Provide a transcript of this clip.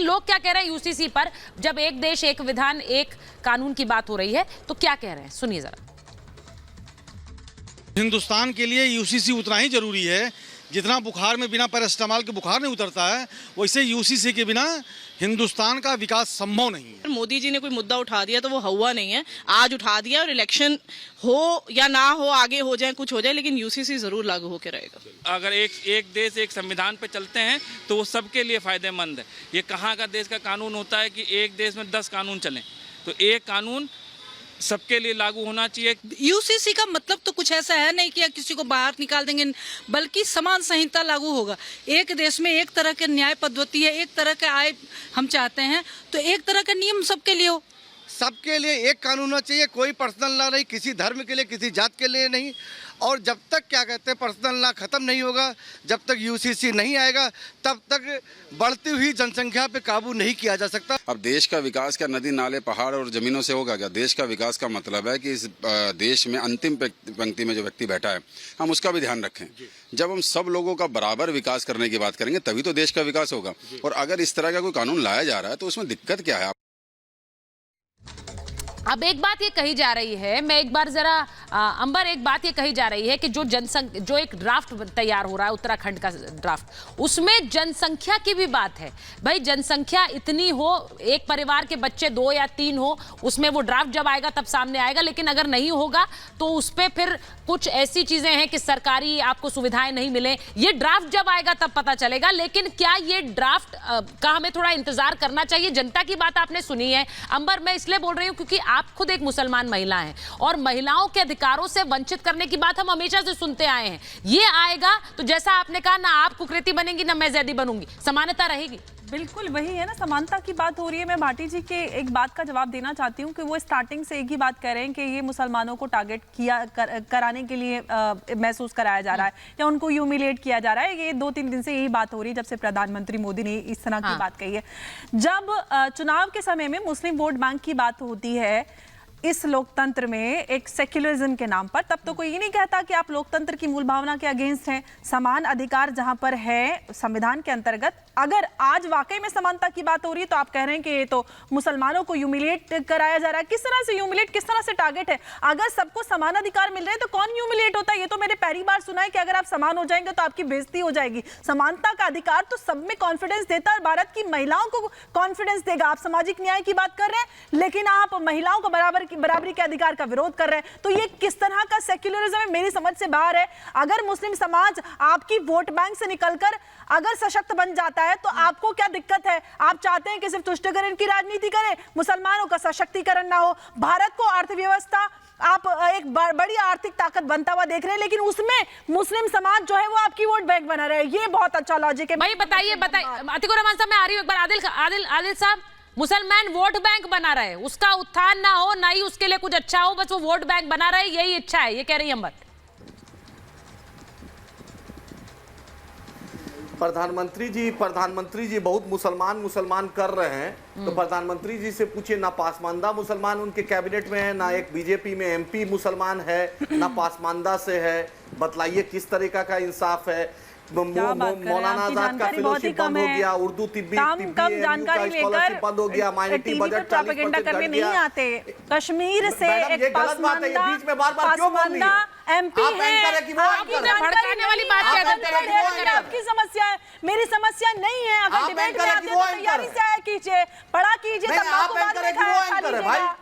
लोग क्या कह रहे हैं यूसीसी पर, जब एक देश एक विधान एक कानून की बात हो रही है, तो क्या कह रहे हैं, सुनिए जरा। हिंदुस्तान के लिए यूसीसी उतना ही जरूरी है जितना बुखार में बिना पैरासिटामोल के बुखार नहीं उतरता है, वैसे यूसीसी के बिना हिंदुस्तान का विकास संभव नहीं है। मोदी जी ने कोई मुद्दा उठा दिया तो वो हुआ नहीं है, आज उठा दिया और इलेक्शन हो या ना हो, आगे हो जाए कुछ हो जाए, लेकिन यूसीसी जरूर लागू होकर रहेगा। अगर एक देश एक संविधान पे चलते हैं तो वो सबके लिए फायदेमंद है। ये कहाँ का देश का कानून होता है कि एक देश में 10 कानून चलें, तो एक कानून सबके लिए लागू होना चाहिए। यूसीसी का मतलब तो कुछ ऐसा है नहीं कि किसी को बाहर निकाल देंगे, बल्कि समान संहिता लागू होगा। एक देश में एक तरह के न्याय पद्धति है, एक तरह के आय हम चाहते हैं, तो एक तरह का नियम सबके लिए हो। सबके लिए एक कानून होना चाहिए, कोई पर्सनल लॉ नहीं, किसी धर्म के लिए, किसी जात के लिए नहीं। और जब तक क्या कहते हैं पर्सनल लॉ खत्म नहीं होगा, जब तक यूसीसी नहीं आएगा, तब तक बढ़ती हुई जनसंख्या पे काबू नहीं किया जा सकता। अब देश का विकास क्या नदी नाले पहाड़ और जमीनों से होगा क्या? देश का विकास का मतलब है कि इस देश में अंतिम पंक्ति में जो व्यक्ति बैठा है हम उसका भी ध्यान रखें। जब हम सब लोगों का बराबर विकास करने की बात करेंगे तभी तो देश का विकास होगा। और अगर इस तरह का कोई कानून लाया जा रहा है तो उसमें दिक्कत क्या है? अब एक बात ये कही जा रही है, मैं एक बार जरा अंबर, एक बात ये कही जा रही है कि जो एक ड्राफ्ट तैयार हो रहा है उत्तराखंड का ड्राफ्ट, उसमें जनसंख्या की भी बात है। भाई जनसंख्या इतनी हो, एक परिवार के बच्चे 2 या 3 हो, उसमें वो ड्राफ्ट जब आएगा तब सामने आएगा। लेकिन अगर नहीं होगा तो उस पर फिर कुछ ऐसी चीजें हैं कि सरकारी आपको सुविधाएं नहीं मिले, ये ड्राफ्ट जब आएगा तब पता चलेगा। लेकिन क्या ये ड्राफ्ट का हमें थोड़ा इंतजार करना चाहिए? जनता की बात आपने सुनी है अंबर, मैं इसलिए बोल रही हूं क्योंकि आप खुद एक मुसलमान महिला हैं और महिलाओं के अधिकारों से वंचित करने की बात हम हमेशा से सुनते आए हैं। ये आएगा तो जैसा आपने कहा, ना आप कुकृति बनेंगी ना मैं जैदी बनूंगी, समानता रहेगी। बिल्कुल वही है ना, समानता की बात हो रही है। मैं भाटी जी के एक बात का जवाब देना चाहती हूँ कि वो स्टार्टिंग से एक ही बात कह रहे हैं कि ये मुसलमानों को टारगेट कराने के लिए महसूस कराया जा रहा है या उनको ह्यूमिलेट किया जा रहा है। ये 2-3 दिन से यही बात हो रही है जब से प्रधानमंत्री मोदी ने इस तरह की बात कही है। जब चुनाव के समय में मुस्लिम वोट बैंक की बात होती है इस लोकतंत्र में एक सेक्युलरिज्म के नाम पर, तब तो कोई ये नहीं कहता कि आप लोकतंत्र की मूल भावना के अगेंस्ट हैं। समान अधिकार जहां पर है संविधान के अंतर्गत, अगर आज वाकई में समानता की बात हो रही है तो आप कह रहे हैं कि ये तो मुसलमानों को ह्यूमिलेट कराया जा रहा है। किस तरह से ह्यूमिलेट, किस तरह से टारगेट है? अगर सबको समान अधिकार मिल रहे हैं तो कौन ह्यूमिलेट होता है? ये तो मैंने पहली बार सुना है कि अगर आप समान हो जाएंगे तो आपकी बेइज्जती हो जाएगी। समानता का अधिकार तो सब में कॉन्फिडेंस देता है और भारत की महिलाओं को कॉन्फिडेंस देगा। आप सामाजिक न्याय की बात कर रहे हैं लेकिन आप महिलाओं को बराबरी के अधिकार का विरोध कर रहे हैं, तो ये किस तरह का सेक्युलरिज्म है? मेरी समझ से बाहर है। अगर मुस्लिम समाज आपकी वोट बैंक से निकलकर अगर सशक्त बन जाता है तो आपको क्या दिक्कत है? आप चाहते हैं कि सिर्फ तुष्टिकरण की राजनीति करें, मुसलमानों का सशक्तिकरण ना हो। भारत को अर्थव्यवस्था आप एक बड़ी आर्थिक ताकत बनता हुआ देख रहे हैं, लेकिन उसमें मुस्लिम समाज जो है वो आपकी वोट बैंक बना रहे हैं। ये बहुत अच्छा लॉजिक है। भाई बताइए अतिकुर रहमान साहब, मैं आ रही हूं एक बार। आदिल साहब, मुसलमान वोट बैंक बना रहे, उसका उत्थान ना हो, ना ही उसके लिए कुछ अच्छा हो, बस वो वोट बैंक बना रहे, यही इच्छा है, ये कह रही है अंबर। प्रधानमंत्री जी बहुत मुसलमान कर रहे हैं, तो प्रधानमंत्री जी से पूछिए ना पासमानदा मुसलमान उनके कैबिनेट में है, ना एक बीजेपी में एमपी मुसलमान है, ना पासमानदा से है। बतलाइए किस तरीका का इंसाफ है? मौलाना आजाद का फेलोशिप बंद हो गया, उर्दू तिब्बती जानकारी लेकर बंद हो गया, माइनॉरिटी बजट 40% करने नहीं आते। कश्मीर से एक पासमानदा बीच में बार-बार क्यों बोल रही है? एमपी है, भड़काने वाली बात आपकी समस्या है, मेरी समस्या नहीं है। अगर डिबेट में आते तो तैयारी से आया कीजिए, पढ़ा कीजिए, तब आपको बाद में खाया खा लीजिएगा।